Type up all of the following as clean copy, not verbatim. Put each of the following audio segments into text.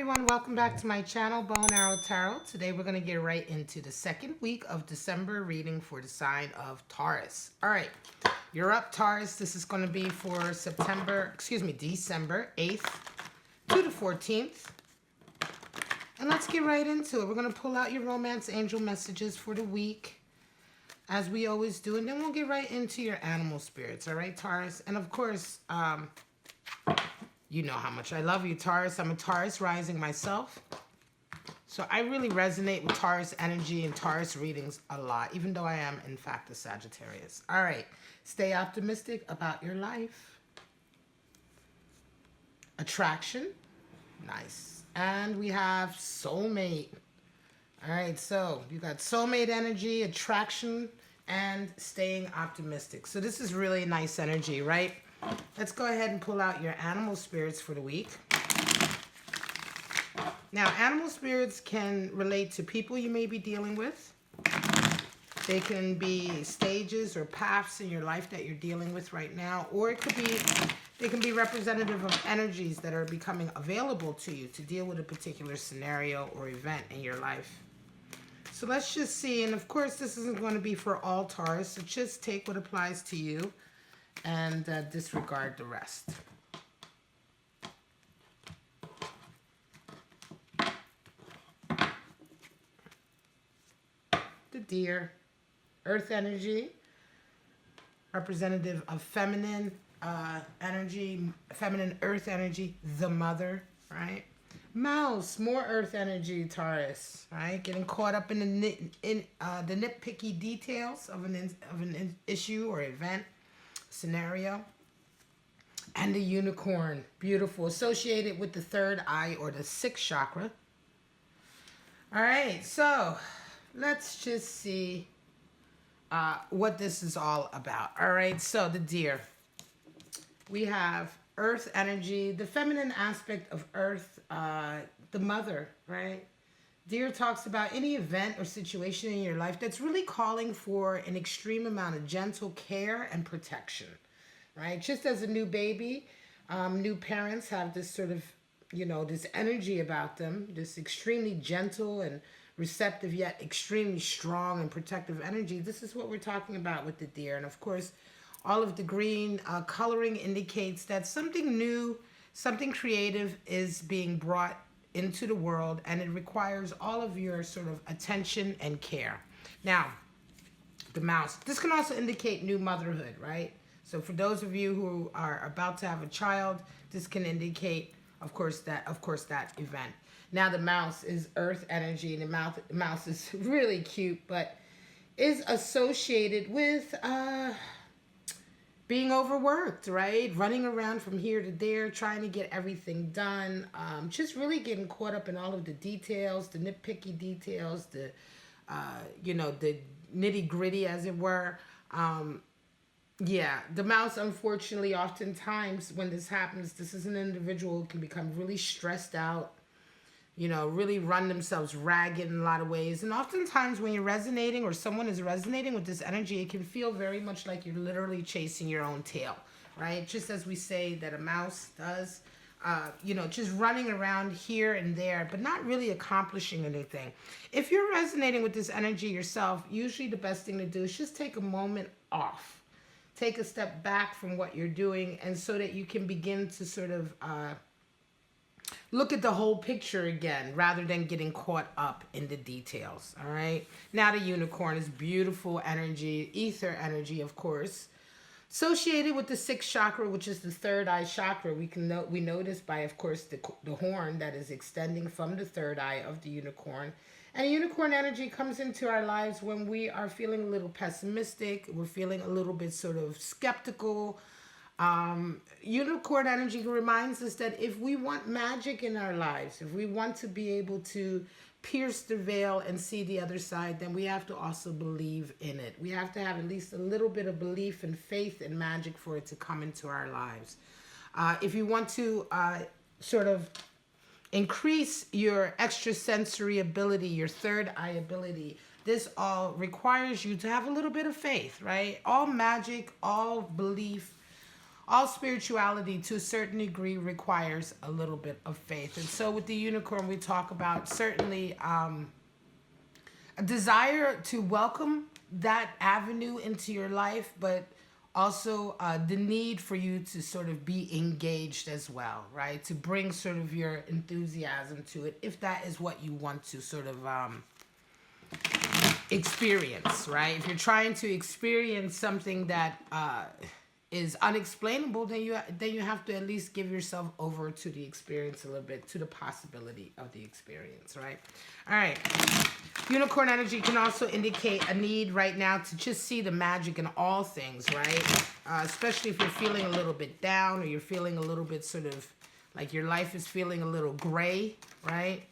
everyone, welcome back to my channel, Bow and Arrow Tarot. Today we're going to get right into the second week of December reading for the sign of Taurus. All right, you're up, Taurus. This is going to be for December 8th to the 14th. And let's get right into it. We're going to pull out your romance angel messages for the week, as we always do. And then we'll get right into your animal spirits. All right, Taurus? And of course, you know how much I love you, Taurus. I'm a Taurus rising myself. So I really resonate with Taurus energy and Taurus readings a lot, even though I am, in fact, a Sagittarius. All right. Stay optimistic about your life. Attraction. Nice. And we have soulmate. All right. So you got soulmate energy, attraction, and staying optimistic. So this is really nice energy, right? Let's go ahead and pull out your animal spirits for the week. Now, animal spirits can relate to people you may be dealing with. They can be stages or paths in your life that you're dealing with right now, or it could be, they can be representative of energies that are becoming available to you to deal with a particular scenario or event in your life. So let's just see, and of course this isn't going to be for all Taurus, so just take what applies to you and disregard the rest. The deer, earth energy, representative of feminine energy, feminine earth energy, the mother, right? Mouse, more earth energy, Taurus, right? Getting caught up in the nitpicky details of an issue or event, scenario. And the unicorn, beautiful, associated with the third eye or the sixth chakra. All right, so let's just see what this is all about. All right, so the deer, we have earth energy, the feminine aspect of earth, the mother, right? Deer talks about any event or situation in your life that's really calling for an extreme amount of gentle care and protection, right? Just as a new baby, new parents have this sort of, this energy about them, this extremely gentle and receptive yet extremely strong and protective energy. This is what we're talking about with the deer. And of course, all of the green coloring indicates that something new, something creative is being brought into the world, and it requires all of your sort of attention and care. Now, the mouse, this can also indicate new motherhood, right? So for those of you who are about to have a child, this can indicate, of course, that event. Now the mouse is earth energy, and the mouse is really cute, but is associated with being overworked, right? Running around from here to there, trying to get everything done. Just really getting caught up in all of the details, the nitpicky details, the, the nitty gritty, as it were. Yeah, the mouse, unfortunately, oftentimes when this happens, this is an individual who can become really stressed out, really run themselves ragged in a lot of ways. And oftentimes when you're resonating or someone is resonating with this energy, it can feel very much like you're literally chasing your own tail, right? Just as we say that a mouse does, just running around here and there, but not really accomplishing anything. If you're resonating with this energy yourself, usually the best thing to do is just take a moment off. Take a step back from what you're doing, and so that you can begin to sort of look at the whole picture again, rather than getting caught up in the details, all right? Now the unicorn is beautiful energy, ether energy, of course, associated with the sixth chakra, which is the third eye chakra. We notice by, of course, the horn that is extending from the third eye of the unicorn. And unicorn energy comes into our lives when we are feeling a little pessimistic, we're feeling a little bit sort of skeptical. Unicorn energy reminds us that if we want magic in our lives, if we want to be able to pierce the veil and see the other side, then we have to also believe in it. We have to have at least a little bit of belief and faith in magic for it to come into our lives. If you want to sort of increase your extrasensory ability, your third eye ability, this all requires you to have a little bit of faith, right? All magic, all belief, all spirituality to a certain degree requires a little bit of faith. And so with the unicorn, we talk about certainly a desire to welcome that avenue into your life, but also the need for you to sort of be engaged as well, right? To bring sort of your enthusiasm to it, if that is what you want to sort of experience, right? If you're trying to experience something that is unexplainable, then you have to at least give yourself over to the experience a little bit, to the possibility of the experience, right? All right. Unicorn energy can also indicate a need right now to just see the magic in all things, right? Especially if you're feeling a little bit down, or you're feeling a little bit sort of like your life is feeling a little gray, right?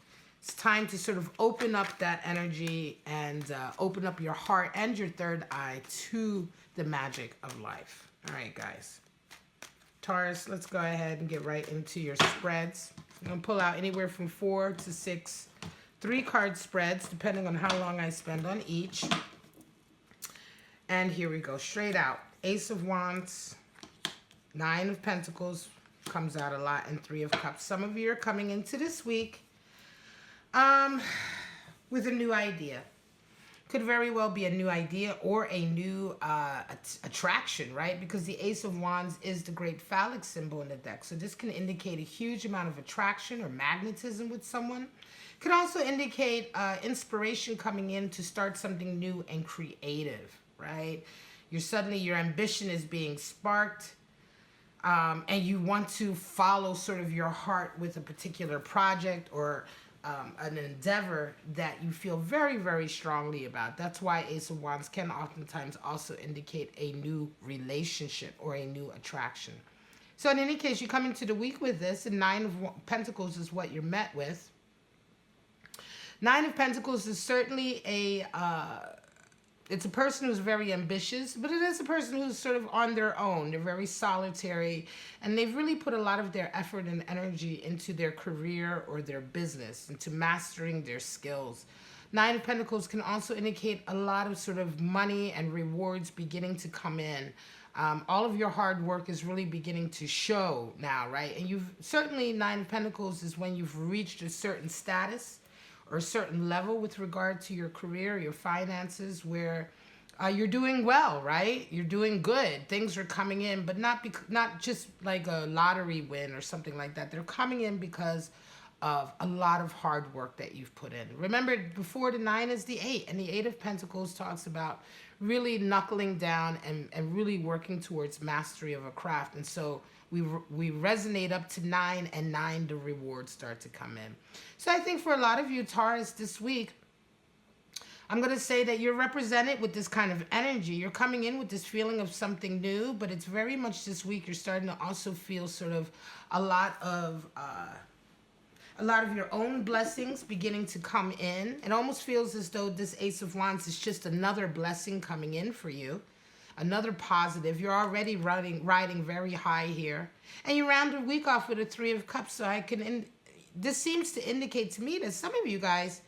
It's time to sort of open up that energy and open up your heart and your third eye to the magic of life. All right, guys. Taurus, let's go ahead and get right into your spreads. I'm going to pull out anywhere from 4 to 6 3-card spreads, depending on how long I spend on each. And here we go. Straight out. Ace of Wands, 9 of Pentacles comes out a lot, and 3 of Cups. Some of you are coming into this week with a new idea. Could very well be a new idea or a new attraction, right? Because the Ace of Wands is the great phallic symbol in the deck. So this can indicate a huge amount of attraction or magnetism with someone. Could also indicate inspiration coming in to start something new and creative, right? Your ambition is being sparked. And you want to follow sort of your heart with a particular project or an endeavor that you feel very, very strongly about. That's why Ace of Wands can oftentimes also indicate a new relationship or a new attraction. So in any case, you come into the week with this, and 9 of Pentacles is what you're met with. 9 of Pentacles is certainly it's a person who's very ambitious, but it is a person who's sort of on their own. They're very solitary, and they've really put a lot of their effort and energy into their career or their business, into mastering their skills. 9 of Pentacles can also indicate a lot of sort of money and rewards beginning to come in. All of your hard work is really beginning to show now, right? And you've certainly, 9 of Pentacles is when you've reached a certain status or a certain level with regard to your career, your finances, where you're doing well, right? You're doing good. Things are coming in, but not just like a lottery win or something like that. They're coming in because of a lot of hard work that you've put in. Remember, before the 9 is the 8, and the 8 of Pentacles talks about really knuckling down and really working towards mastery of a craft. And so we resonate up to 9, and 9, the rewards start to come in. So I think for a lot of you, Taurus, this week, I'm going to say that you're represented with this kind of energy. You're coming in with this feeling of something new, but it's very much this week you're starting to also feel sort of a lot of your own blessings beginning to come in. It almost feels as though this Ace of Wands is just another blessing coming in for you. Another positive. You're already riding very high here. And you round the week off with a 3 of Cups. So this seems to indicate to me that some of you guys,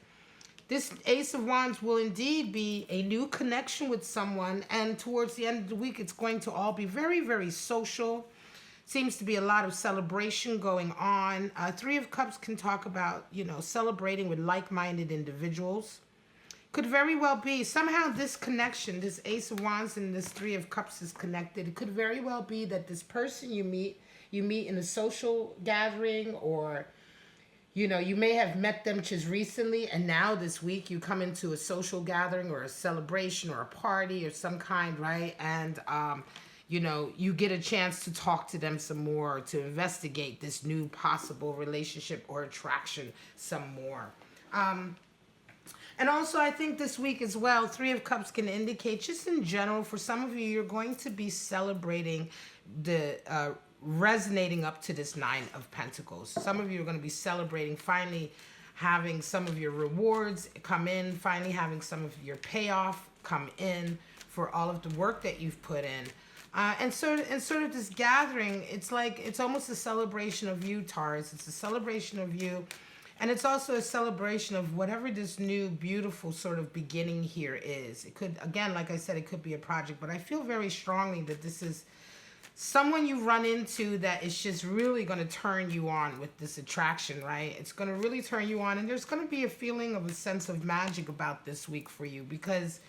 this Ace of Wands will indeed be a new connection with someone. And towards the end of the week, it's going to all be very, very social. Seems to be a lot of celebration going on. 3 of Cups can talk about, celebrating with like-minded individuals. Could very well be somehow this connection, this Ace of Wands and this 3 of Cups is connected. It could very well be that this person you meet in a social gathering, or you may have met them just recently, and now this week you come into a social gathering or a celebration or a party or some kind, right? And you get a chance to talk to them some more, to investigate this new possible relationship or attraction some more. And also, I think this week as well, 3 of Cups can indicate, just in general, for some of you, you're going to be celebrating the resonating up to this 9 of Pentacles. Some of you are going to be celebrating finally having some of your rewards come in, finally having some of your payoff come in for all of the work that you've put in. And sort of this gathering, it's almost a celebration of you, Taurus. It's a celebration of you. And it's also a celebration of whatever this new, beautiful sort of beginning here is. It could, again, like I said, it could be a project, but I feel very strongly that this is someone you run into that is just really going to turn you on with this attraction, right? It's going to really turn you on, and there's going to be a feeling of a sense of magic about this week for you, because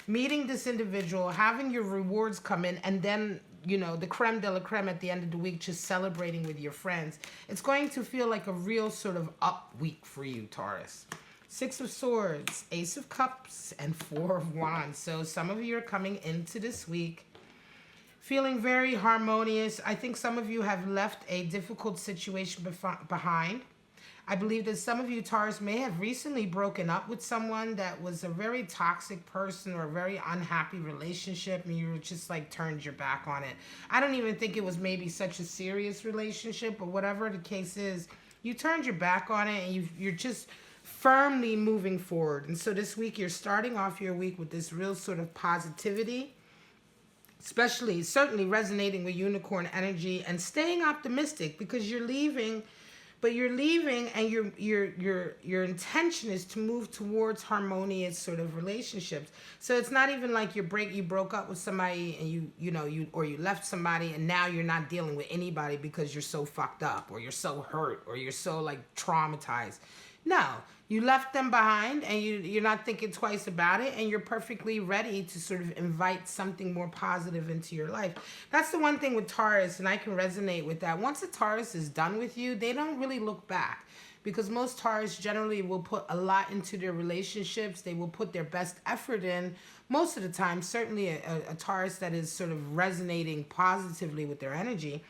meeting this individual, having your rewards come in, and then, you know, the creme de la creme at the end of the week, just celebrating with your friends. It's going to feel like a real sort of up week for you, Taurus. Six of Swords, Ace of Cups, and Four of Wands. So some of you are coming into this week feeling very harmonious. I think some of you have left a difficult situation behind. I believe that some of you, Taurus, may have recently broken up with someone that was a very toxic person or a very unhappy relationship, and you just like turned your back on it. I don't even think it was maybe such a serious relationship, but whatever the case is, you turned your back on it, and you're just firmly moving forward. And so this week, you're starting off your week with this real sort of positivity, especially certainly resonating with unicorn energy and staying optimistic, because you're leaving, but you're leaving, and your intention is to move towards harmonious sort of relationships. So it's not even like you broke up with somebody, and you left somebody, and now you're not dealing with anybody because you're so fucked up, or you're so hurt, or you're so like traumatized. No, you left them behind, and you're not thinking twice about it, and you're perfectly ready to sort of invite something more positive into your life. That's the one thing with Taurus, and I can resonate with that. Once a Taurus is done with you, they don't really look back, because most Taurus generally will put a lot into their relationships. They will put their best effort in most of the time, certainly a Taurus that is sort of resonating positively with their energy.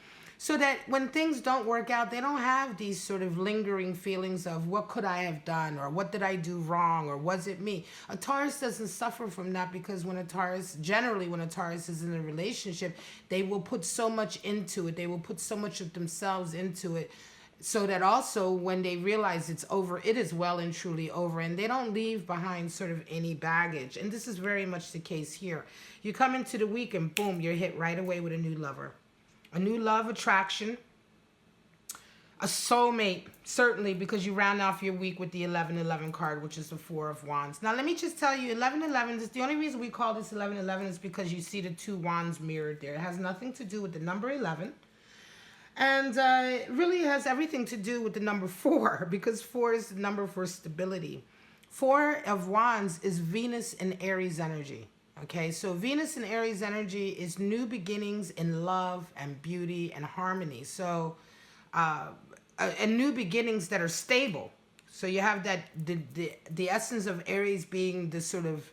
So that when things don't work out, they don't have these sort of lingering feelings of what could I have done, or what did I do wrong, or was it me? A Taurus doesn't suffer from that, because when a Taurus is in a relationship, they will put so much into it. They will put so much of themselves into it, so that also when they realize it's over, it is well and truly over, and they don't leave behind sort of any baggage. And this is very much the case here. You come into the week and boom, you're hit right away with a new lover. A new love attraction, a soulmate, certainly, because you round off your week with the 11-11 card, which is the Four of Wands. Now, let me just tell you, 11-11 is the only reason we call this 11-11 is because you see the two wands mirrored there. It has nothing to do with the number 11. And it really has everything to do with the number 4, because 4 is the number for stability. Four of Wands is Venus and Aries energy. Okay, so Venus and Aries energy is new beginnings in love and beauty and harmony. So, and new beginnings that are stable. So you have that the essence of Aries being the sort of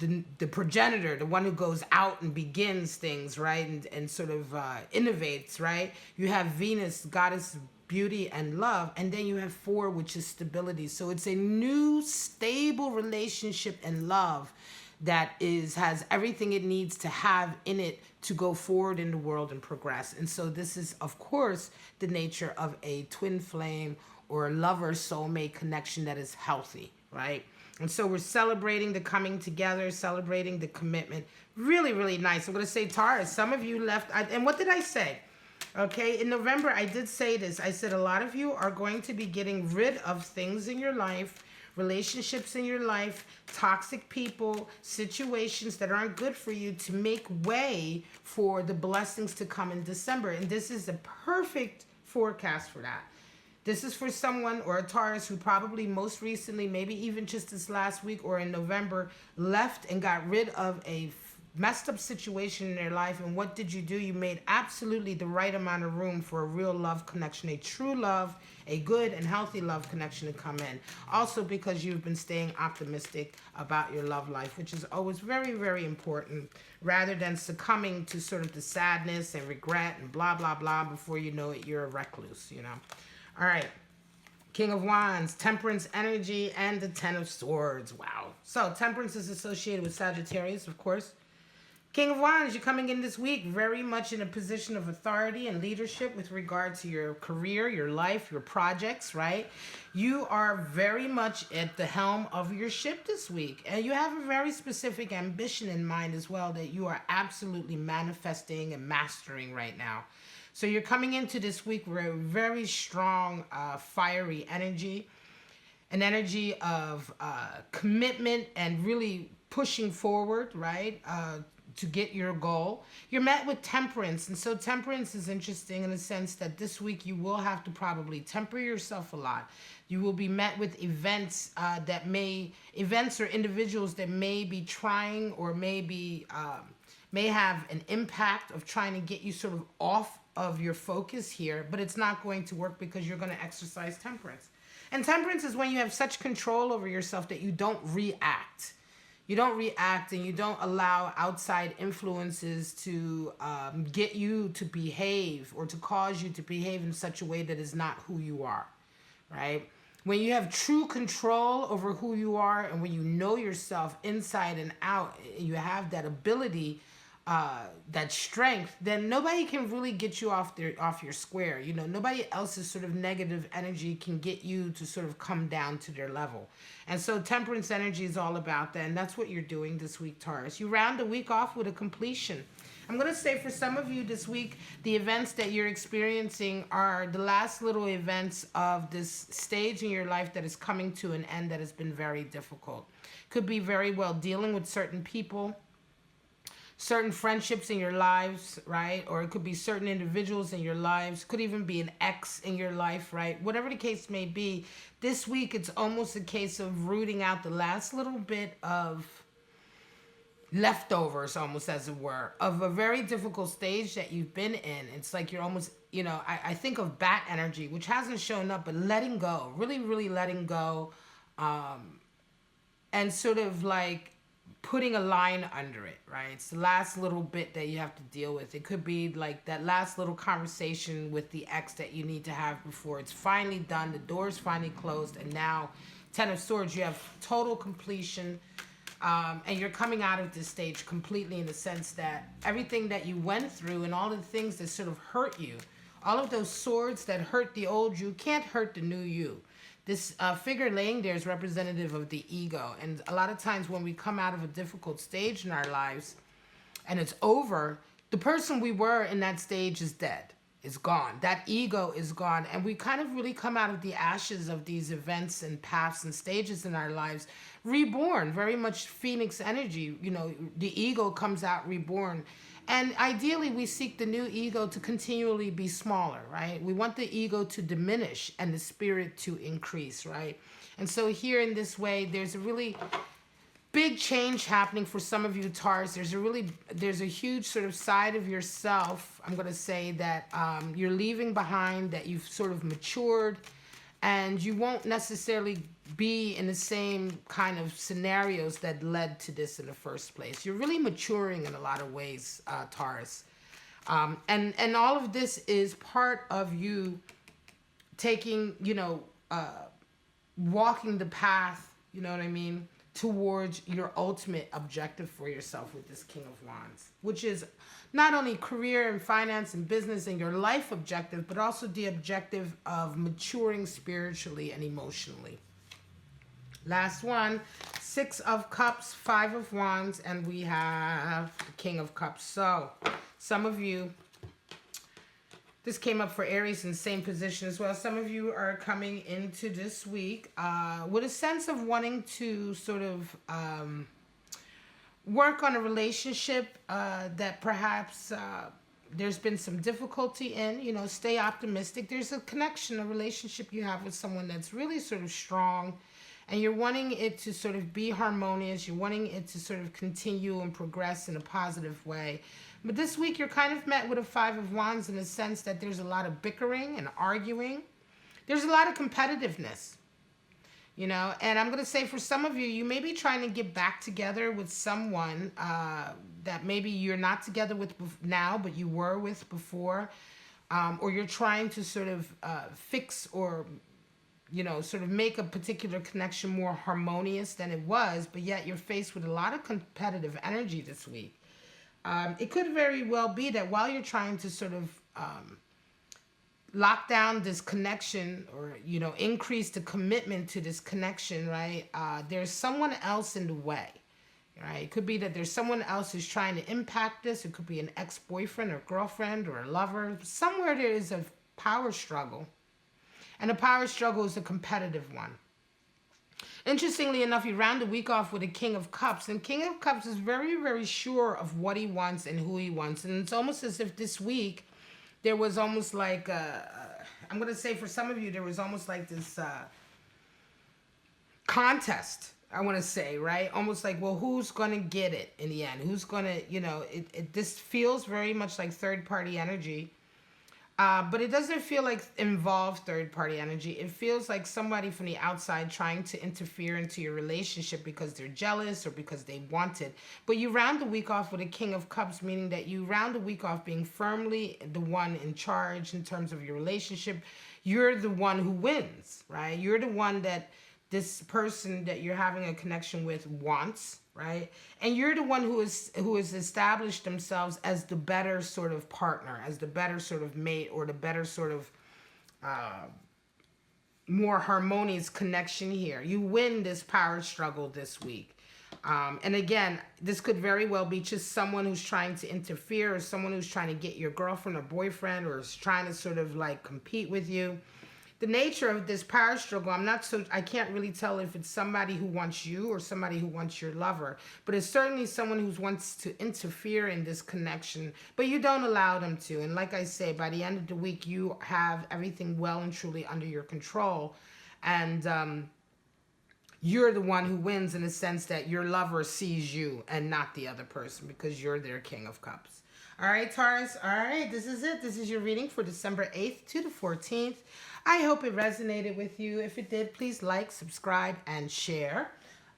the progenitor, the one who goes out and begins things, right, and sort of innovates, right. You have Venus, goddess of beauty and love, and then you have 4, which is stability. So it's a new stable relationship and love that has everything it needs to have in it to go forward in the world and progress. And so this is, of course, the nature of a twin flame or a lover soulmate connection that is healthy, right? And so we're celebrating the coming together, celebrating the commitment. Really, really nice. I'm going to say, Taurus, some of you left. And what did I say? Okay, in November, I did say this. I said a lot of you are going to be getting rid of things in your life, relationships in your life, toxic people, situations that aren't good for you, to make way for the blessings to come in December. And this is a perfect forecast for that. This is for someone or a Taurus who probably most recently, maybe even just this last week or in November, left and got rid of a messed up situation in their life. And what did you do? You made absolutely the right amount of room for a real love connection, a true love, a good and healthy love connection to come in. Also because you've been staying optimistic about your love life, which is always very, very important, rather than succumbing to sort of the sadness and regret and blah, blah, blah. Before you know it, you're a recluse, you know. All right. King of Wands, Temperance energy, and the Ten of Swords. Wow. So Temperance is associated with Sagittarius, of course. King of Wands, you're coming in this week very much in a position of authority and leadership with regard to your career, your life, your projects, right? You are very much at the helm of your ship this week. And you have a very specific ambition in mind as well that you are absolutely manifesting and mastering right now. So you're coming into this week with a very strong, fiery energy, an energy of commitment and really pushing forward, right? to get your goal. You're met with temperance. And so temperance is interesting in the sense that this week you will have to probably temper yourself a lot. You will be met with events events or individuals that may be trying or may have an impact of trying to get you sort of off of your focus here, but it's not going to work because you're going to exercise temperance. And temperance is when you have such control over yourself that you don't react. You don't react and you don't allow outside influences to get you to behave or to cause you to behave in such a way that is not who you are, right? When you have true control over who you are and when you know yourself inside and out, you have that ability, that strength, then nobody can really get you off your square. You know, nobody else's sort of negative energy can get you to sort of come down to their level. And so temperance energy is all about that, and that's what you're doing this week, Taurus. You round the week off with a completion. I'm going to say for some of you this week, the events that you're experiencing are the last little events of this stage in your life that is coming to an end that has been very difficult. Could be very well dealing with certain people, certain friendships in your lives, right? Or it could be certain individuals in your lives. Could even be an ex in your life, right? Whatever the case may be, this week it's almost a case of rooting out the last little bit of leftovers, almost as it were, of a very difficult stage that you've been in. It's like you're almost, you know, I think of bat energy, which hasn't shown up, but letting go, really, really letting go, and sort of like putting a line under it, right? It's the last little bit that you have to deal with. It could be like that last little conversation with the ex that you need to have before it's finally done, the door's finally closed, and now Ten of Swords, you have total completion, and you're coming out of this stage completely in the sense that everything that you went through and all the things that sort of hurt you, all of those swords that hurt the old you can't hurt the new you. This figure laying there is representative of the ego. And a lot of times when we come out of a difficult stage in our lives and it's over, the person we were in that stage is dead. It's gone. That ego is gone. And we kind of really come out of the ashes of these events and paths and stages in our lives reborn, very much Phoenix energy. You know, the ego comes out reborn. And ideally, we seek the new ego to continually be smaller, right? We want the ego to diminish and the spirit to increase, right? And so here in this way, there's a really big change happening for some of you, Taurus. There's a huge sort of side of yourself, I'm going to say, that you're leaving behind, that you've sort of matured, and you won't necessarily be in the same kind of scenarios that led to this in the first place. You're really maturing in a lot of ways, Taurus. And all of this is part of you taking, you know, walking the path, you know what I mean, towards your ultimate objective for yourself with this King of Wands, which is not only career and finance and business and your life objective, but also the objective of maturing spiritually and emotionally. Last one, 6 of Cups, 5 of Wands, and we have the King of Cups. So some of you, this came up for Aries in the same position as well. Some of you are coming into this week with a sense of wanting to sort of work on a relationship that perhaps there's been some difficulty in. You know, stay optimistic. There's a connection, a relationship you have with someone that's really sort of strong, and you're wanting it to sort of be harmonious. You're wanting it to sort of continue and progress in a positive way. But this week, you're kind of met with a 5 of Wands in the sense that there's a lot of bickering and arguing. There's a lot of competitiveness, you know. And I'm going to say for some of you, you may be trying to get back together with someone that maybe you're not together with now, but you were with before. Or you're trying to sort of fix or, you know, sort of make a particular connection more harmonious than it was, but yet you're faced with a lot of competitive energy this week. It could very well be that while you're trying to sort of lock down this connection or, you know, increase the commitment to this connection, right, there's someone else in the way, right? It could be that there's someone else who's trying to impact this. It could be an ex-boyfriend or girlfriend or a lover. Somewhere there is a power struggle. And the power struggle is a competitive one. Interestingly enough, you round the week off with a King of Cups. And King of Cups is very, very sure of what he wants and who he wants. And it's almost as if this week there was almost like, I'm going to say for some of you, there was almost like this contest, I want to say, right? Almost like, well, who's going to get it in the end? Who's going to, you know, this feels very much like third-party energy. But it doesn't feel like involved third-party energy. It feels like somebody from the outside trying to interfere into your relationship because they're jealous or because they want it. But you round the week off with a King of Cups, meaning that you round the week off being firmly the one in charge in terms of your relationship. You're the one who wins, right? You're the one that this person that you're having a connection with wants, right? And you're the one who has established themselves as the better sort of partner, as the better sort of mate, or the better sort of more harmonious connection here. You win this power struggle this week. And again, this could very well be just someone who's trying to interfere, or someone who's trying to get your girlfriend or boyfriend, or is trying to sort of like compete with you. The nature of this power struggle, I can't really tell if it's somebody who wants you or somebody who wants your lover, but it's certainly someone who wants to interfere in this connection, but you don't allow them to. And like I say, by the end of the week, you have everything well and truly under your control. And you're the one who wins in the sense that your lover sees you and not the other person, because you're their King of Cups. All right, Taurus. All right, this is it. This is your reading for December 8th to the 14th. I hope it resonated with you. If it did, please like, subscribe, and share.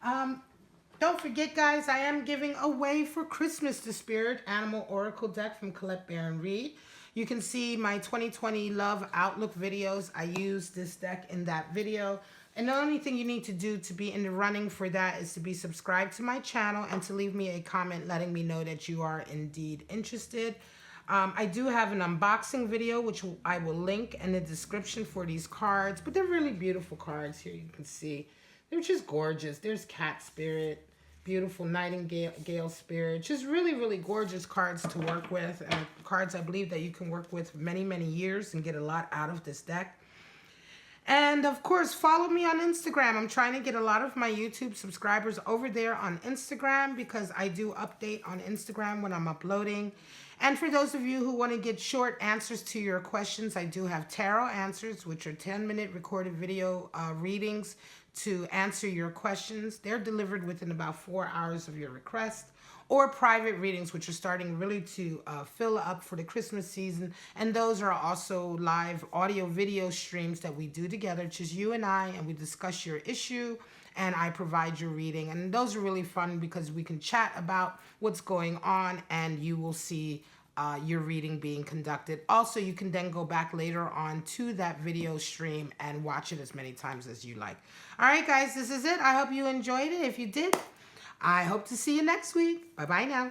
Don't forget, guys, I am giving away for Christmas the Spirit Animal Oracle deck from Colette Baron Reed. You can see my 2020 Love Outlook videos. I used this deck in that video. And the only thing you need to do to be in the running for that is to be subscribed to my channel and to leave me a comment letting me know that you are indeed interested. I do have an unboxing video, which I will link in the description for these cards. But they're really beautiful cards here. You can see they're just gorgeous. There's Cat Spirit, beautiful Nightingale Spirit. Just really, really gorgeous cards to work with. And cards I believe that you can work with many, many years and get a lot out of this deck. And of course, follow me on Instagram. I'm trying to get a lot of my YouTube subscribers over there on Instagram, because I do update on Instagram when I'm uploading. And for those of you who want to get short answers to your questions, I do have tarot answers, which are 10-minute recorded video readings to answer your questions. They're delivered within about 4 hours of your request. Or private readings, which are starting really to fill up for the Christmas season. And those are also live audio video streams that we do together, just you and I, and we discuss your issue and I provide your reading. And those are really fun because we can chat about what's going on and you will see your reading being conducted. Also, you can then go back later on to that video stream and watch it as many times as you like. All right, guys, this is it. I hope you enjoyed it. If you did, I hope to see you next week. Bye-bye now.